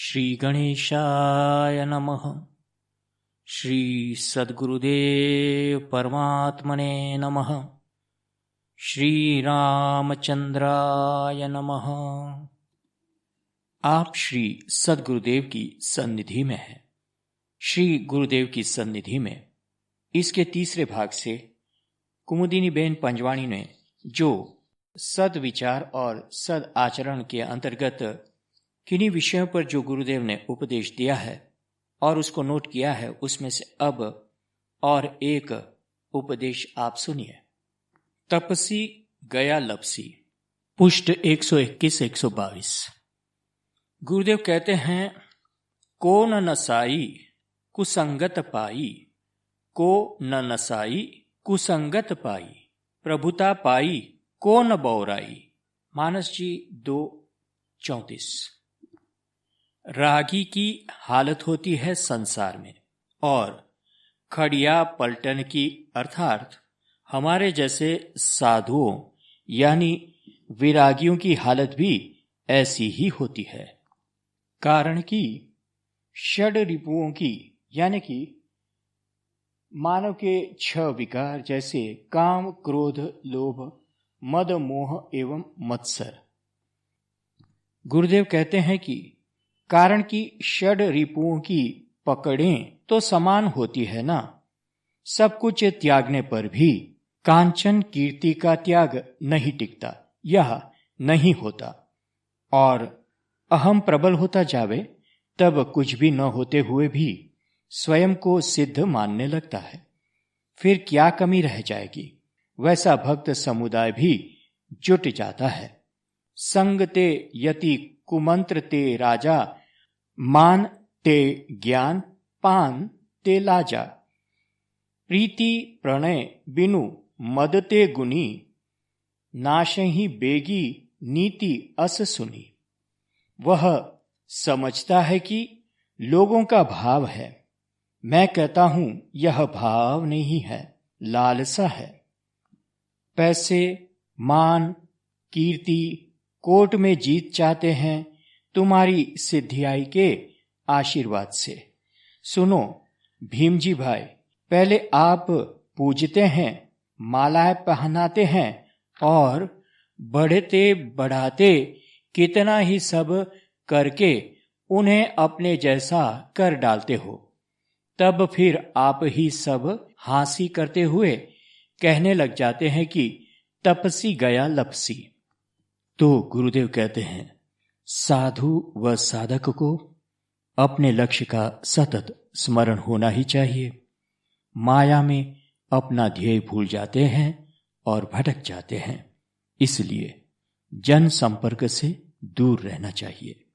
श्री गणेशाय नमः। श्री सद्गुरुदेव परमात्मने नमः। श्री रामचंद्राय नमः। आप श्री सद्गुरुदेव की सन्निधि में हैं। श्री गुरुदेव की सन्निधि में इसके तीसरे भाग से कुमुदिनी बेन पंजवाणी ने जो सद्विचार और सद आचरण के अंतर्गत किन्हीं विषयों पर जो गुरुदेव ने उपदेश दिया है और उसको नोट किया है, उसमें से अब और एक उपदेश आप सुनिए। तपसी गया लपसी, पुष्ट 121-122। गुरुदेव कहते हैं, को न नसाई कुसंगत पाई, को न नसाई कुसंगत पाई, प्रभुता पाई को न बौराई। मानस जी 2:34। रागी की हालत होती है संसार में और खड़िया पलटन की अर्थात हमारे जैसे साधुओं यानी विरागियों की हालत भी ऐसी ही होती है। कारण कि षड रिपुओं की यानी कि मानव के 6 विकार जैसे काम, क्रोध, लोभ, मद, मोह एवं मत्सर। गुरुदेव कहते हैं कि कारण की षड रिपुओं की पकड़ें तो समान होती है ना। सब कुछ त्यागने पर भी कांचन कीर्ति का त्याग नहीं टिकता, यह नहीं होता और अहम प्रबल होता जावे तब कुछ भी न होते हुए भी स्वयं को सिद्ध मानने लगता है। फिर क्या कमी रह जाएगी। वैसा भक्त समुदाय भी जुट जाता है। संग ते यति कुमंत्र ते राजा, मान ते ज्ञान पान ते लाजा, प्रीति प्रणय बिनु मद ते गुनी, नाशही बेगी नीति अस सुनी। वह समझता है कि लोगों का भाव है, मैं कहता हूं यह भाव नहीं है, लालसा है। पैसे, मान, कीर्ति, कोर्ट में जीत चाहते हैं तुम्हारी सिद्धियाई के आशीर्वाद से। सुनो भीमजी भाई, पहले आप पूजते हैं, मालाएं पहनाते हैं और बढ़ते बढ़ाते कितना ही सब करके उन्हें अपने जैसा कर डालते हो। तब फिर आप ही सब हांसी करते हुए कहने लग जाते हैं कि तपसी गया लपसी। तो गुरुदेव कहते हैं, साधु व साधक को अपने लक्ष्य का सतत स्मरण होना ही चाहिए। माया में अपना ध्येय भूल जाते हैं और भटक जाते हैं, इसलिए जन संपर्क से दूर रहना चाहिए।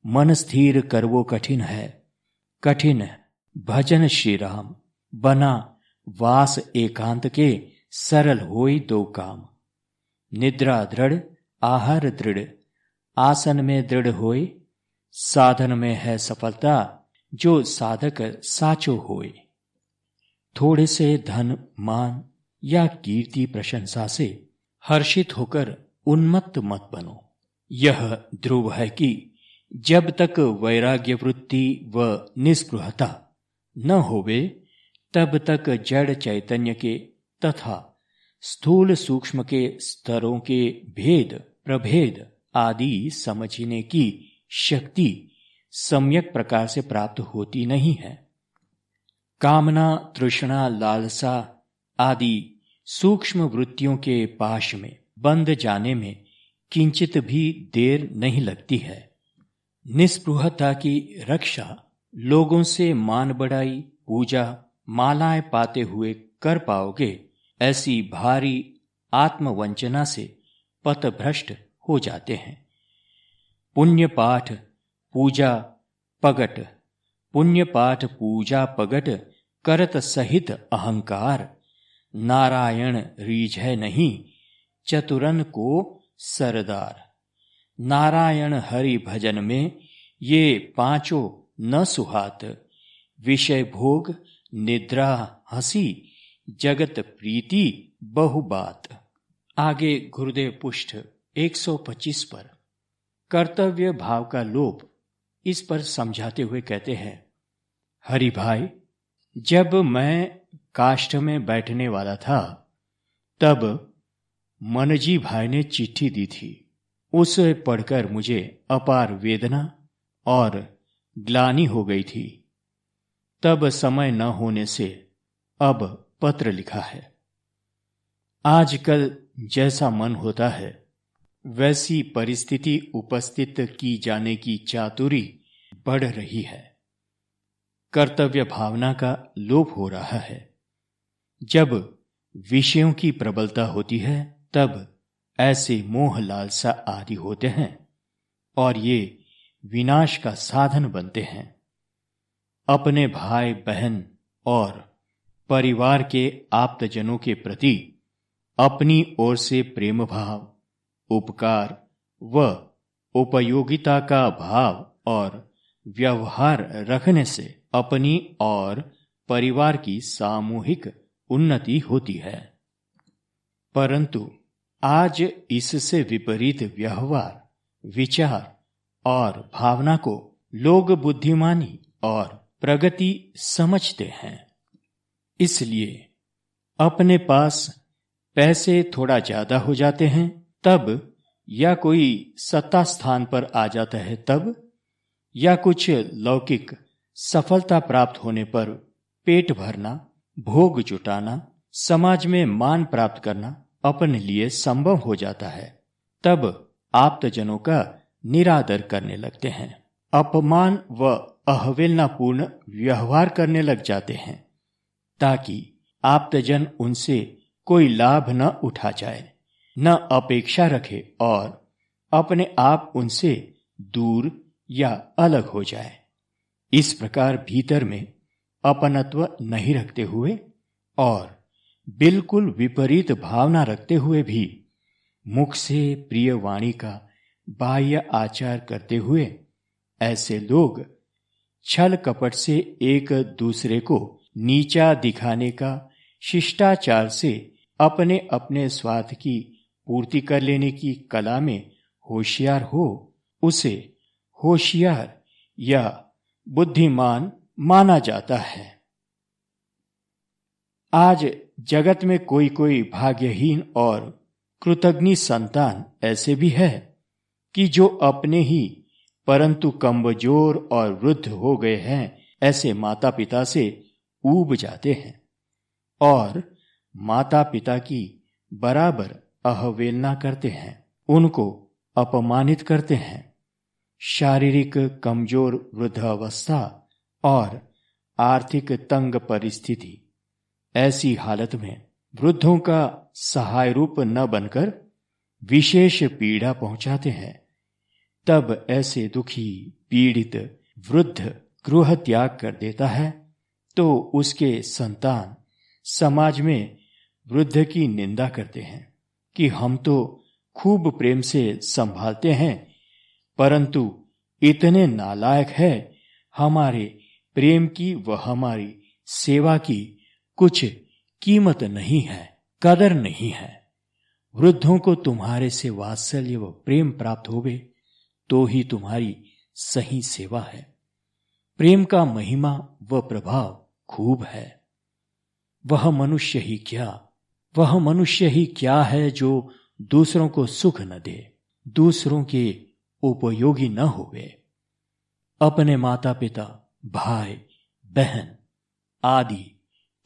मन स्थिर करवो कठिन है, कठिन भजन श्री राम, बना वास एकांत के सरल होई दो काम। निद्रा दृढ़ आहार दृढ़, आसन में दृढ़ होए, साधन में है सफलता जो साधक साचो होए। थोड़े से धन मान या कीर्ति प्रशंसा से हर्षित होकर उन्मत्त मत बनो। यह ध्रुव है कि जब तक वैराग्य वृत्ति व निस्पृहता न होवे तब तक जड़ चैतन्य के तथा स्थूल सूक्ष्म के स्तरों के भेद प्रभेद आदि समझने की शक्ति सम्यक प्रकार से प्राप्त होती नहीं है। कामना, तृष्णा, लालसा आदि सूक्ष्म वृत्तियों के पाश में बंध जाने में किंचित भी देर नहीं लगती है। निस्पृहता की रक्षा लोगों से मान बढ़ाई, पूजा, मालाएं पाते हुए कर पाओगे। ऐसी भारी आत्मवंचना से पथभ्रष्ट हो जाते हैं। पुण्य पाठ पूजा पगट, पुण्य पाठ पूजा पगट करत सहित अहंकार, नारायण रीझै नहीं चतुरन को सरदार। नारायण हरि भजन में ये पांचों न सुहात, विषय भोग निद्रा हंसी जगत प्रीति बहु बात। आगे गुरुदेव पुष्ट 125 पर कर्तव्य भाव का लोप इस पर समझाते हुए कहते हैं, हरि भाई, जब मैं काष्ठ में बैठने वाला था तब मनजी भाई ने चिट्ठी दी थी। उसे पढ़कर मुझे अपार वेदना और ग्लानि हो गई थी। तब समय न होने से अब पत्र लिखा है। आजकल जैसा मन होता है वैसी परिस्थिति उपस्थित की जाने की चातुरी बढ़ रही है। कर्तव्य भावना का लोप हो रहा है। जब विषयों की प्रबलता होती है तब ऐसे मोह लालसा आदि होते हैं और ये विनाश का साधन बनते हैं। अपने भाई बहन और परिवार के आप्तजनों के प्रति अपनी ओर से प्रेम भाव, उपकार व उपयोगिता का भाव और व्यवहार रखने से अपनी और परिवार की सामूहिक उन्नति होती है। परंतु आज इससे विपरीत व्यवहार, विचार और भावना को लोग बुद्धिमानी और प्रगति समझते हैं। इसलिए अपने पास पैसे थोड़ा ज्यादा हो जाते हैं तब, या कोई सत्ता स्थान पर आ जाता है तब, या कुछ लौकिक सफलता प्राप्त होने पर पेट भरना, भोग जुटाना, समाज में मान प्राप्त करना अपने लिए संभव हो जाता है, तब आप्तजनों का निरादर करने लगते हैं, अपमान व अवहेलनापूर्ण व्यवहार करने लग जाते हैं, ताकि आप्तजन उनसे कोई लाभ न उठा जाए, न अपेक्षा रखे और अपने आप उनसे दूर या अलग हो जाए। इस प्रकार भीतर में अपनत्व नहीं रखते हुए और बिल्कुल विपरीत भावना रखते हुए भी मुख से प्रिय वाणी का बाह्य आचार करते हुए ऐसे लोग छल कपट से एक दूसरे को नीचा दिखाने का शिष्टाचार से अपने अपने स्वार्थ की पूर्ति कर लेने की कला में होशियार हो, उसे होशियार या बुद्धिमान माना जाता है। आज जगत में कोई कोई भाग्यहीन और कृतघ्न संतान ऐसे भी है कि जो अपने ही परंतु कमजोर और वृद्ध हो गए हैं ऐसे माता पिता से ऊब जाते हैं और माता पिता की बराबर अवहेलना करते हैं, उनको अपमानित करते हैं। शारीरिक कमजोर वृद्धावस्था और आर्थिक तंग परिस्थिति, ऐसी हालत में वृद्धों का सहाय रूप न बनकर विशेष पीड़ा पहुंचाते हैं। तब ऐसे दुखी पीड़ित वृद्ध गृह त्याग कर देता है तो उसके संतान समाज में वृद्ध की निंदा करते हैं कि हम तो खूब प्रेम से संभालते हैं, परंतु इतने नालायक है, हमारे प्रेम की व हमारी सेवा की कुछ कीमत नहीं है, कदर नहीं है। वृद्धों को तुम्हारे से वात्सल्य व प्रेम प्राप्त होवे तो ही तुम्हारी सही सेवा है। प्रेम का महिमा व प्रभाव खूब है। वह मनुष्य ही क्या है जो दूसरों को सुख न दे, दूसरों के उपयोगी न होवे। अपने माता पिता, भाई बहन आदि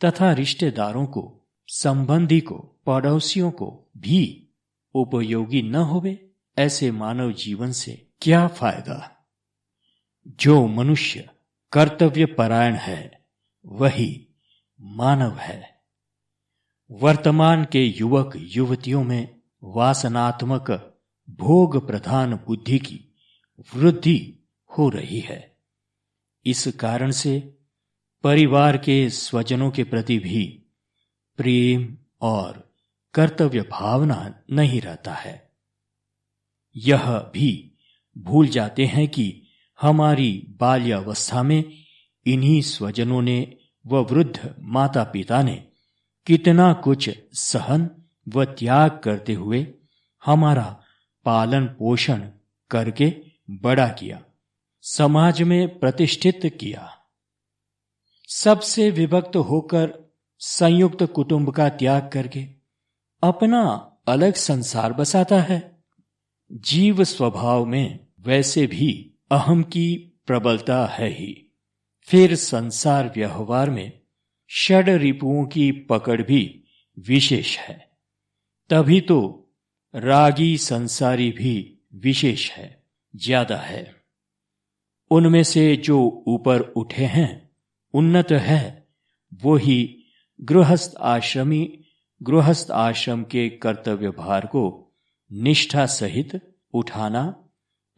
तथा रिश्तेदारों को, संबंधी को, पड़ोसियों को भी उपयोगी न होवे, ऐसे मानव जीवन से क्या फायदा। जो मनुष्य कर्तव्य परायण है वही मानव है। वर्तमान के युवक युवतियों में वासनात्मक भोग प्रधान बुद्धि की वृद्धि हो रही है। इस कारण से परिवार के स्वजनों के प्रति भी प्रेम और कर्तव्य भावना नहीं रहता है। यह भी भूल जाते हैं कि हमारी बाल्यावस्था में इन्हीं स्वजनों ने व वृद्ध माता पिता ने कितना कुछ सहन व त्याग करते हुए हमारा पालन पोषण करके बड़ा किया। समाज में प्रतिष्ठित किया। सबसे विभक्त होकर संयुक्त कुटुंब का त्याग करके अपना अलग संसार बसाता है। जीव स्वभाव में वैसे भी अहम की प्रबलता है ही, फिर संसार व्यवहार में षड रिपुओं की पकड़ भी विशेष है। तभी तो रागी संसारी भी विशेष है, ज्यादा है। उनमें से जो ऊपर उठे हैं, उन्नत है, वो ही गृहस्थ आश्रम के कर्तव्य भार को निष्ठा सहित उठाना,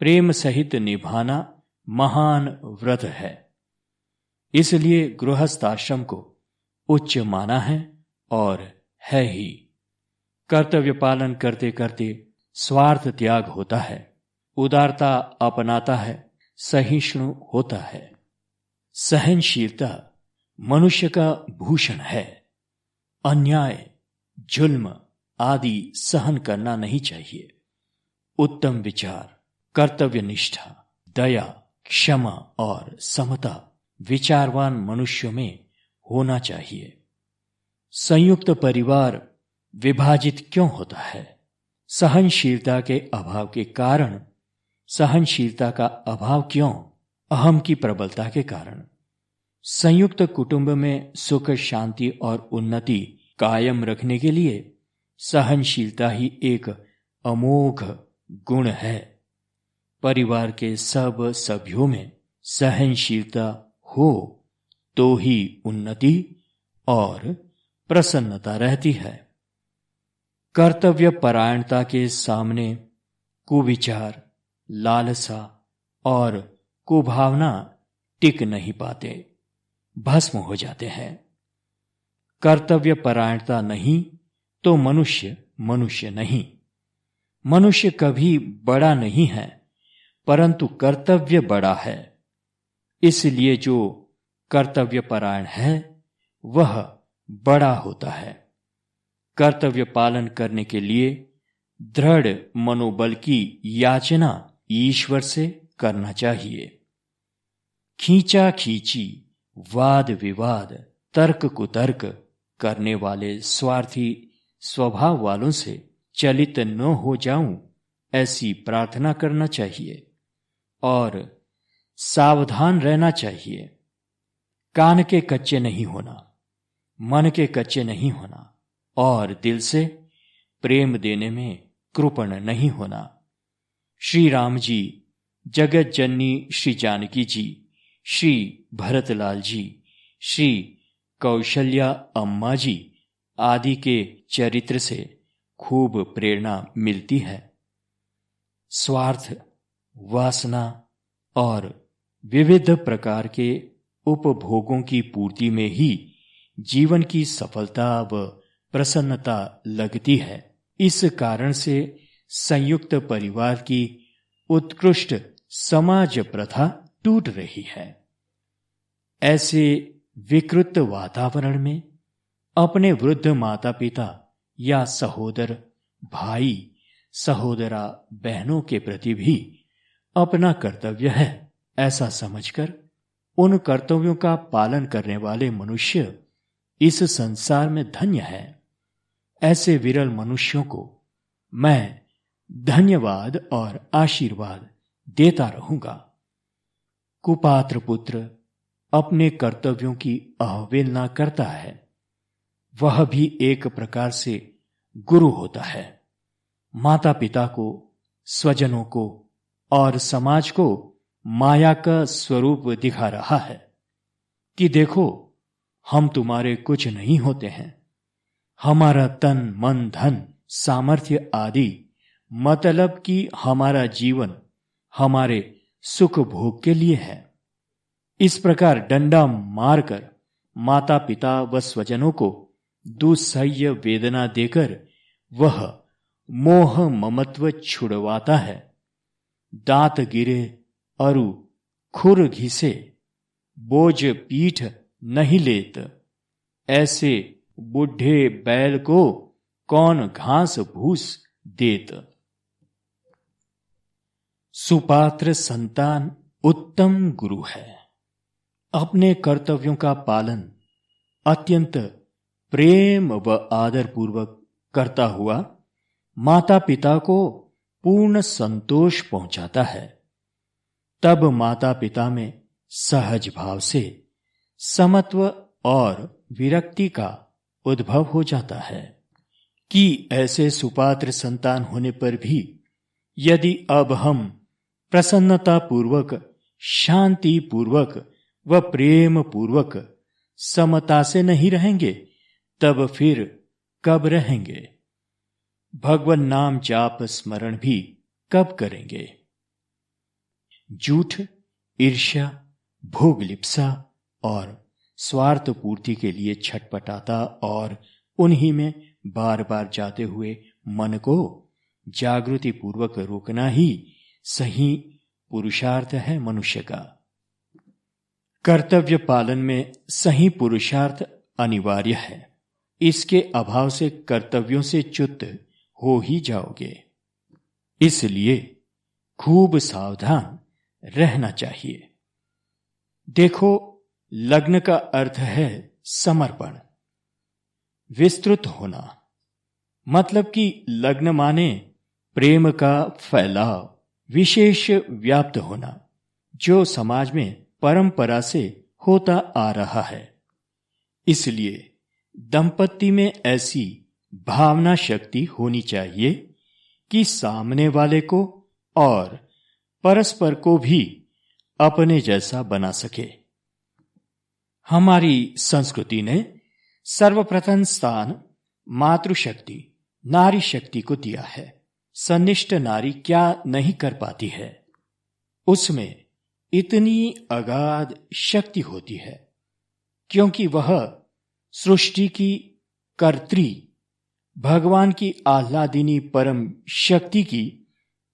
प्रेम सहित निभाना महान व्रत है। इसलिए गृहस्थ आश्रम को उच्च माना है और है ही। कर्तव्य पालन करते करते स्वार्थ त्याग होता है, उदारता अपनाता है, सहिष्णु होता है। सहनशीलता मनुष्य का भूषण है। अन्याय, जुल्म आदि सहन करना नहीं चाहिए। उत्तम विचार, कर्तव्य निष्ठा, दया, क्षमा और समता विचारवान मनुष्यों में होना चाहिए। संयुक्त परिवार विभाजित क्यों होता है? सहनशीलता के अभाव के कारण। सहनशीलता का अभाव क्यों? अहम की प्रबलता के कारण। संयुक्त कुटुंब में सुख, शांति और उन्नति कायम रखने के लिए सहनशीलता ही एक अमोघ गुण है। परिवार के सब सभ्यों में सहनशीलता हो तो ही उन्नति और प्रसन्नता रहती है। कर्तव्य परायणता के सामने कुविचार, लालसा और कुभावना टिक नहीं पाते, भस्म हो जाते हैं। कर्तव्य परायणता नहीं तो मनुष्य मनुष्य नहीं। मनुष्य कभी बड़ा नहीं है, परंतु कर्तव्य बड़ा है। इसलिए जो कर्तव्य परायण है वह बड़ा होता है। कर्तव्य पालन करने के लिए दृढ़ मनोबल की याचना ईश्वर से करना चाहिए। खींचा खींची, वाद विवाद, तर्क कुतर्क करने वाले स्वार्थी स्वभाव वालों से चलित न हो जाऊं, ऐसी प्रार्थना करना चाहिए और सावधान रहना चाहिए। कान के कच्चे नहीं होना, मन के कच्चे नहीं होना और दिल से प्रेम देने में कृपण नहीं होना। श्री राम जी, जगत जननी श्री जानकी जी, श्री भरतलाल जी, श्री कौशल्या अम्मा जी आदि के चरित्र से खूब प्रेरणा मिलती है। स्वार्थ, वासना और विविध प्रकार के उपभोगों की पूर्ति में ही जीवन की सफलता व प्रसन्नता लगती है। इस कारण से संयुक्त परिवार की उत्कृष्ट समाज प्रथा टूट रही है। ऐसे विकृत वातावरण में अपने वृद्ध माता पिता या सहोदर भाई, सहोदरा बहनों के प्रति भी अपना कर्तव्य है ऐसा समझकर उन कर्तव्यों का पालन करने वाले मनुष्य इस संसार में धन्य है। ऐसे विरल मनुष्यों को मैं धन्यवाद और आशीर्वाद देता रहूंगा। कुपात्र पुत्र अपने कर्तव्यों की अवहेलना करता है, वह भी एक प्रकार से गुरु होता है। माता पिता को, स्वजनों को और समाज को माया का स्वरूप दिखा रहा है कि देखो, हम तुम्हारे कुछ नहीं होते हैं। हमारा तन, मन, धन, सामर्थ्य आदि मतलब कि हमारा जीवन हमारे सुख भोग के लिए है। इस प्रकार डंडा मारकर माता पिता व स्वजनों को दुस्सह्य वेदना देकर वह मोह ममत्व छुड़वाता है। दांत गिरे अरु खुर घिसे, बोझ पीठ नहीं लेत, ऐसे बुढ़े बैल को कौन घास भूस देत। सुपात्र संतान उत्तम गुरु है। अपने कर्तव्यों का पालन अत्यंत प्रेम व आदर पूर्वक करता हुआ माता पिता को पूर्ण संतोष पहुंचाता है। तब माता पिता में सहज भाव से समत्व और विरक्ति का उद्भव हो जाता है कि ऐसे सुपात्र संतान होने पर भी यदि अब हम प्रसन्नता पूर्वक, शांति पूर्वक व प्रेम पूर्वक समता से नहीं रहेंगे, तब फिर कब रहेंगे? भगवान नाम जाप स्मरण भी कब करेंगे? झूठ, ईर्ष्या, भोग लिप्सा और स्वार्थ पूर्ति के लिए छटपटाता और उन्हीं में बार बार जाते हुए मन को जागृति पूर्वक रोकना ही सही पुरुषार्थ है मनुष्य का। कर्तव्य पालन में सही पुरुषार्थ अनिवार्य है। इसके अभाव से कर्तव्यों से च्युत हो ही जाओगे। इसलिए खूब सावधान रहना चाहिए। देखो, लग्न का अर्थ है समर्पण, विस्तृत होना। मतलब कि लग्न माने प्रेम का फैलाव, विशेष व्याप्त होना, जो समाज में परंपरा से होता आ रहा है। इसलिए दंपत्ति में ऐसी भावना शक्ति होनी चाहिए कि सामने वाले को और परस्पर को भी अपने जैसा बना सके। हमारी संस्कृति ने सर्वप्रथम स्थान मातृशक्ति, नारी शक्ति को दिया है। सन्निष्ठ नारी क्या नहीं कर पाती है? उसमें इतनी अगाध शक्ति होती है क्योंकि वह सृष्टि की कर्त्री, भगवान की आह्लादिनी परम शक्ति की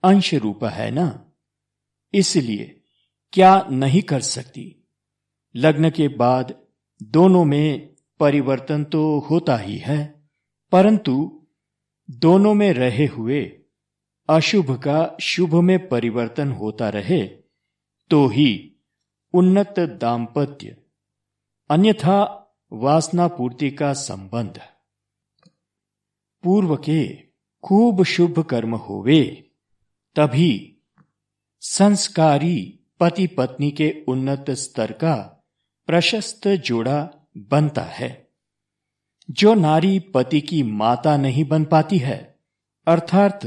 अंश रूप है ना। इसलिए क्या नहीं कर सकती? लग्न के बाद दोनों में परिवर्तन तो होता ही है, परंतु दोनों में रहे हुए अशुभ का शुभ में परिवर्तन होता रहे तो ही उन्नत दाम्पत्य, अन्यथा वासना पूर्ति का संबंध। पूर्व के खूब शुभ कर्म होवे तभी संस्कारी पति पत्नी के उन्नत स्तर का प्रशस्त जोड़ा बनता है। जो नारी पति की माता नहीं बन पाती है, अर्थात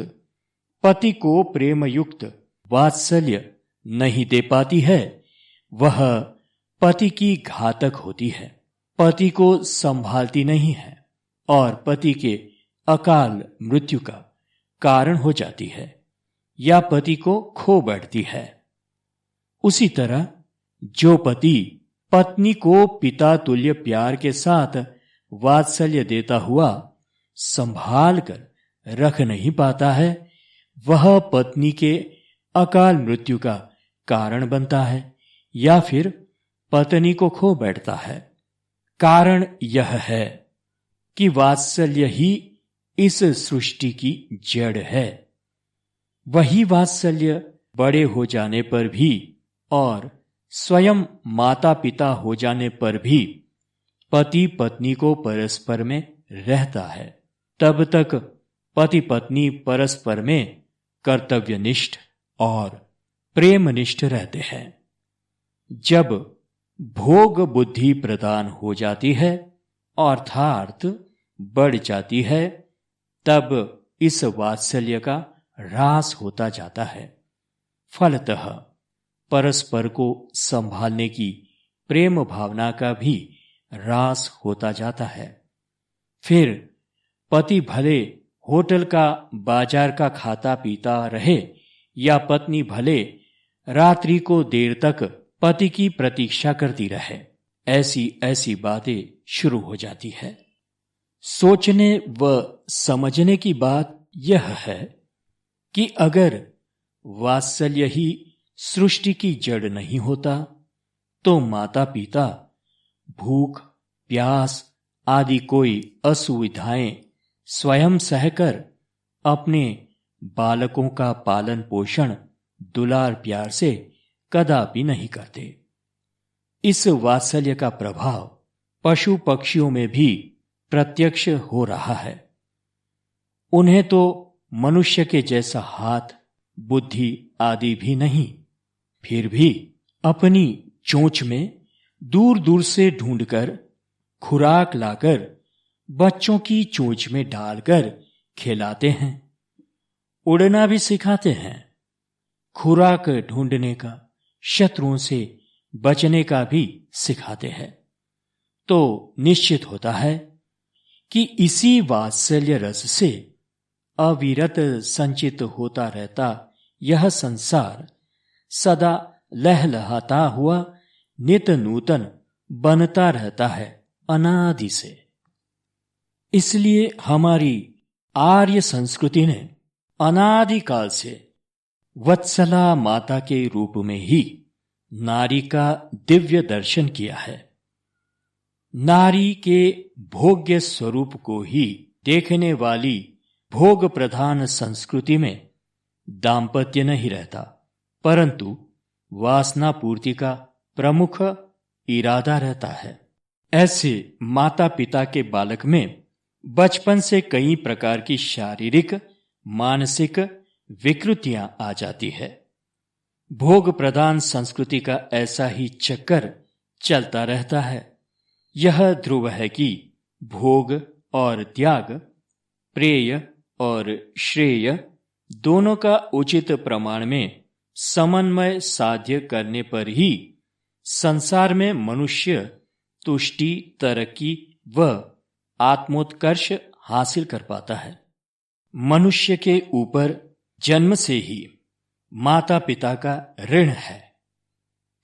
पति को प्रेमयुक्त वात्सल्य नहीं दे पाती है, वह पति की घातक होती है, पति को संभालती नहीं है और पति के अकाल मृत्यु का कारण हो जाती है या पति को खो बैठती है। उसी तरह जो पति पत्नी को पिता तुल्य प्यार के साथ वात्सल्य देता हुआ संभाल कर रख नहीं पाता है, वह पत्नी के अकाल मृत्यु का कारण बनता है या फिर पत्नी को खो बैठता है। कारण यह है कि वात्सल्य ही इस सृष्टि की जड़ है। वही वात्सल्य बड़े हो जाने पर भी और स्वयं माता पिता हो जाने पर भी पति पत्नी को परस्पर में रहता है। तब तक पति पत्नी परस्पर में कर्तव्यनिष्ठ और प्रेमनिष्ठ रहते हैं। जब भोग बुद्धि प्रदान हो जाती है अर्थात बढ़ जाती है, तब इस वात्सल्य का ह्रास होता जाता है। फलतः परस्पर को संभालने की प्रेम भावना का भी ह्रास होता जाता है। फिर पति भले होटल का बाजार का खाता पीता रहे या पत्नी भले रात्रि को देर तक पति की प्रतीक्षा करती रहे, ऐसी ऐसी बातें शुरू हो जाती है। सोचने व समझने की बात यह है कि अगर वात्सल्य ही सृष्टि की जड़ नहीं होता तो माता पिता भूख, प्यास आदि कोई असुविधाएं स्वयं सहकर अपने बालकों का पालन पोषण दुलार प्यार से कदापि नहीं करते। इस वात्सल्य का प्रभाव पशु पक्षियों में भी प्रत्यक्ष हो रहा है। उन्हें तो मनुष्य के जैसा हाथ, बुद्धि आदि भी नहीं, फिर भी अपनी चोंच में दूर दूर से ढूंढकर खुराक लाकर बच्चों की चोंच में डालकर खिलाते हैं। उड़ना भी सिखाते हैं। खुराक ढूंढने का, शत्रुओं से बचने का भी सिखाते हैं। तो निश्चित होता है कि इसी वात्सल्य रस से अविरत संचित होता रहता यह संसार सदा लहलहाता हुआ नित नूतन बनता रहता है अनादि से। इसलिए हमारी आर्य संस्कृति ने अनादिकाल से वत्सला माता के रूप में ही नारी का दिव्य दर्शन किया है। नारी के भोग्य स्वरूप को ही देखने वाली भोग प्रधान संस्कृति में दाम्पत्य नहीं रहता, परंतु वासना पूर्ति का प्रमुख इरादा रहता है। ऐसे माता पिता के बालक में बचपन से कई प्रकार की शारीरिक, मानसिक विकृतियां आ जाती है। भोग प्रधान संस्कृति का ऐसा ही चक्कर चलता रहता है। यह ध्रुव है कि भोग और त्याग, प्रेय और श्रेय दोनों का उचित प्रमाण में समन्वय साध्य करने पर ही संसार में मनुष्य तुष्टि, तरक्की व आत्मोत्कर्ष हासिल कर पाता है। मनुष्य के ऊपर जन्म से ही माता पिता का ऋण है,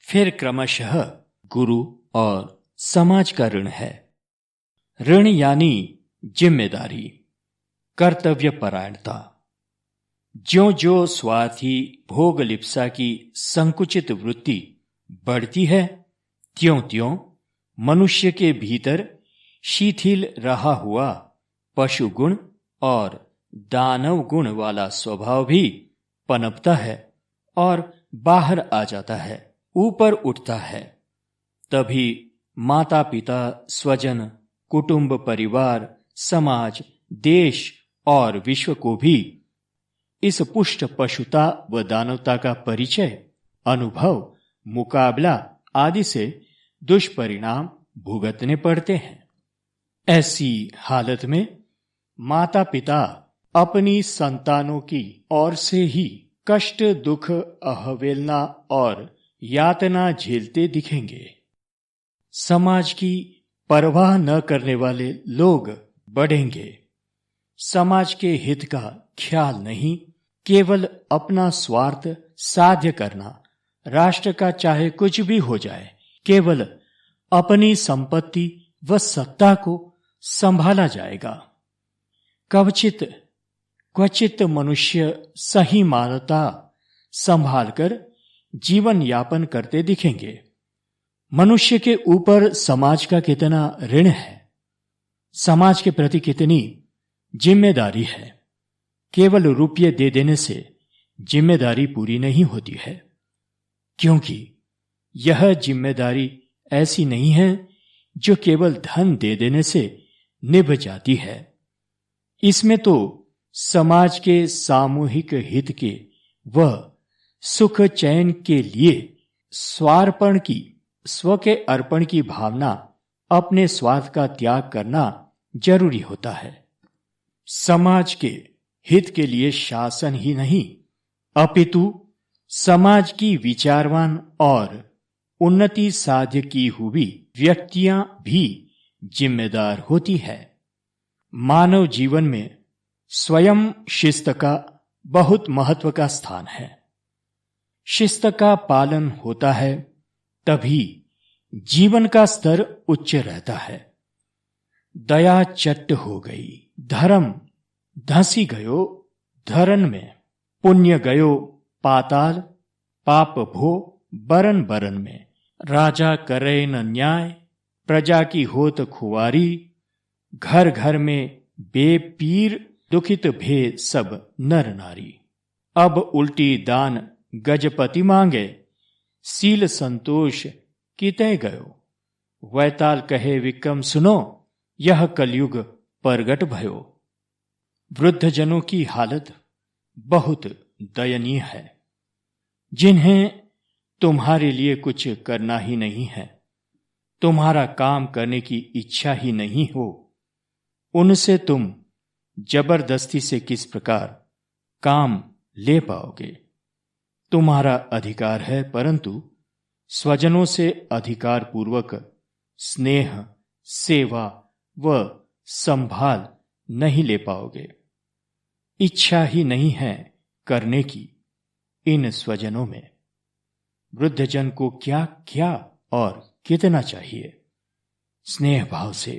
फिर क्रमशः गुरु और समाज का ऋण है। ऋण यानी जिम्मेदारी, कर्तव्य परायणता। ज्यों ज्यों स्वार्थी भोग लिप्सा की संकुचित वृत्ति बढ़ती है, त्यों त्यों मनुष्य के भीतर शिथिल रहा हुआ पशु गुण और दानव गुण वाला स्वभाव भी पनपता है और बाहर आ जाता है, ऊपर उठता है। तभी माता पिता, स्वजन, कुटुंब, परिवार, समाज, देश और विश्व को भी इस पुष्ट पशुता व दानवता का परिचय, अनुभव, मुकाबला आदि से दुष्परिणाम भुगतने पड़ते हैं। ऐसी हालत में माता पिता अपनी संतानों की ओर से ही कष्ट, दुख, अवहेलना और यातना झेलते दिखेंगे। समाज की परवाह न करने वाले लोग बढ़ेंगे। समाज के हित का ख्याल नहीं, केवल अपना स्वार्थ साध्य करना, राष्ट्र का चाहे कुछ भी हो जाए, केवल अपनी संपत्ति व सत्ता को संभाला जाएगा। क्वचित मनुष्य सही मानवता संभालकर जीवन यापन करते दिखेंगे। मनुष्य के ऊपर समाज का कितना ऋण है, समाज के प्रति कितनी जिम्मेदारी है। केवल रुपये दे देने से जिम्मेदारी पूरी नहीं होती है, क्योंकि यह जिम्मेदारी ऐसी नहीं है जो केवल धन दे देने से निभ जाती है। इसमें तो समाज के सामूहिक हित के व सुख चैन के लिए स्वार्पण की, स्व के अर्पण की भावना, अपने स्वार्थ का त्याग करना जरूरी होता है। समाज के हित के लिए शासन ही नहीं, अपितु समाज की विचारवान और उन्नति साध्य की हुई व्यक्तियां भी जिम्मेदार होती है। मानव जीवन में स्वयं शिस्त का बहुत महत्व का स्थान है। शिस्त का पालन होता है तभी जीवन का स्तर उच्च रहता है। दया चट्ट हो गई, धर्म धसी गयो धरन में, पुण्य गयो पाताल, पाप भो बरन बरन में। राजा करे न न्याय, प्रजा की होत खुवारी, घर घर में बेपीर दुखित भे सब नर नारी। अब उल्टी दान गजपति मांगे, सील संतोष कितै गयो। वैताल कहे विक्रम सुनो, यह कलयुग परगट भयो। वृद्धजनों की हालत बहुत दयनीय है, जिन्हें तुम्हारे लिए कुछ करना ही नहीं है, तुम्हारा काम करने की इच्छा ही नहीं हो, उनसे तुम जबरदस्ती से किस प्रकार काम ले पाओगे। तुम्हारा अधिकार है, परंतु स्वजनों से अधिकार पूर्वक स्नेह, सेवा व संभाल नहीं ले पाओगे। इच्छा ही नहीं है करने की इन स्वजनों में। वृद्धजन को क्या क्या और कितना चाहिए, स्नेह भाव से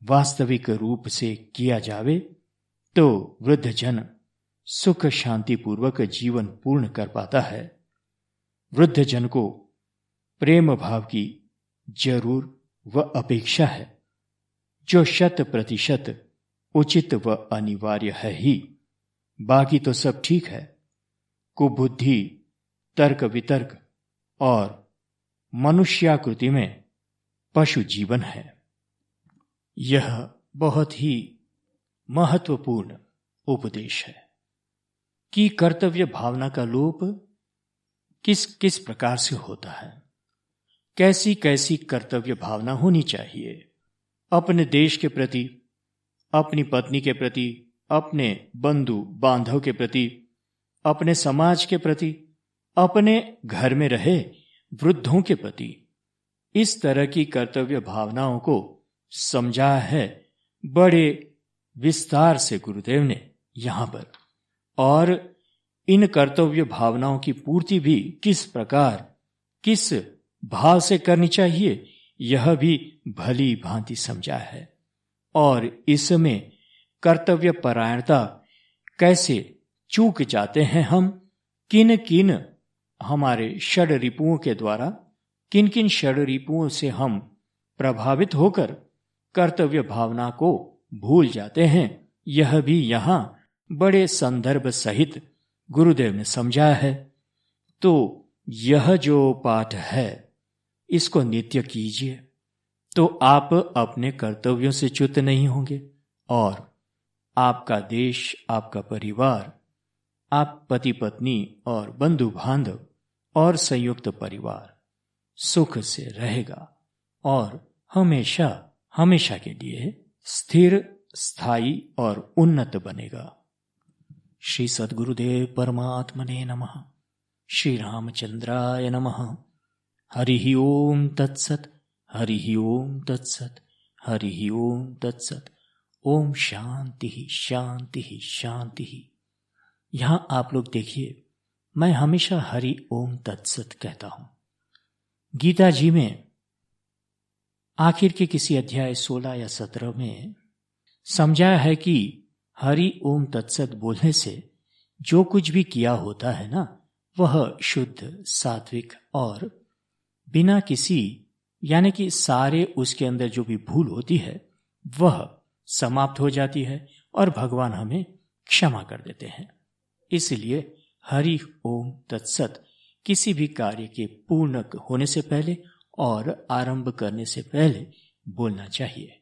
वास्तविक रूप से किया जावे तो वृद्धजन सुख शांति पूर्वक जीवन पूर्ण कर पाता है। वृद्धजन को प्रेम भाव की जरूर व अपेक्षा है, जो 100% उचित व अनिवार्य है ही। बाकी तो सब ठीक है। कुबुद्धि, तर्क वितर्क और मनुष्याकृति में पशु जीवन है। यह बहुत ही महत्वपूर्ण उपदेश है कि कर्तव्य भावना का लोप किस किस प्रकार से होता है, कैसी कैसी कर्तव्य भावना होनी चाहिए अपने देश के प्रति, अपनी पत्नी के प्रति, अपने बंधु बांधव के प्रति, अपने समाज के प्रति, अपने घर में रहे वृद्धों के प्रति। इस तरह की कर्तव्य भावनाओं को समझा है बड़े विस्तार से गुरुदेव ने यहां पर। और इन कर्तव्य भावनाओं की पूर्ति भी किस प्रकार, किस भाव से करनी चाहिए, यह भी भली भांति समझा है। और इसमें कर्तव्य परायणता कैसे चूक जाते हैं हम, किन किन हमारे षड रिपुओं के द्वारा, किन किन षड रिपुओं से हम प्रभावित होकर कर्तव्य भावना को भूल जाते हैं, यह भी यहां बड़े संदर्भ सहित गुरुदेव ने समझा है। तो यह जो पाठ है इसको नित्य कीजिए तो आप अपने कर्तव्यों से च्युत नहीं होंगे और आपका देश, आपका परिवार, आप पति पत्नी और बंधु बांधव और संयुक्त परिवार सुख से रहेगा और हमेशा हमेशा के लिए स्थिर, स्थायी और उन्नत बनेगा। श्री सद्गुरुदेव परमात्मने नमः। श्री रामचंद्राय नमः। हरि ओम तत्सत। हरि ओम तत्सत। हरि ओम तत्सत। ओम शांति शांति शांति। यहां आप लोग देखिए, मैं हमेशा हरि ओम तत्सत कहता हूं। गीता जी में आखिर के किसी अध्याय 16 या 17 में समझाया है कि हरि ओम तत्सत बोलने से जो कुछ भी किया होता है ना, वह शुद्ध, सात्विक और बिना किसी, यानी कि सारे उसके अंदर जो भी भूल होती है वह समाप्त हो जाती है और भगवान हमें क्षमा कर देते हैं। इसलिए हरि ओम तत्सत किसी भी कार्य के पूर्ण होने से पहले और आरंभ करने से पहले बोलना चाहिए।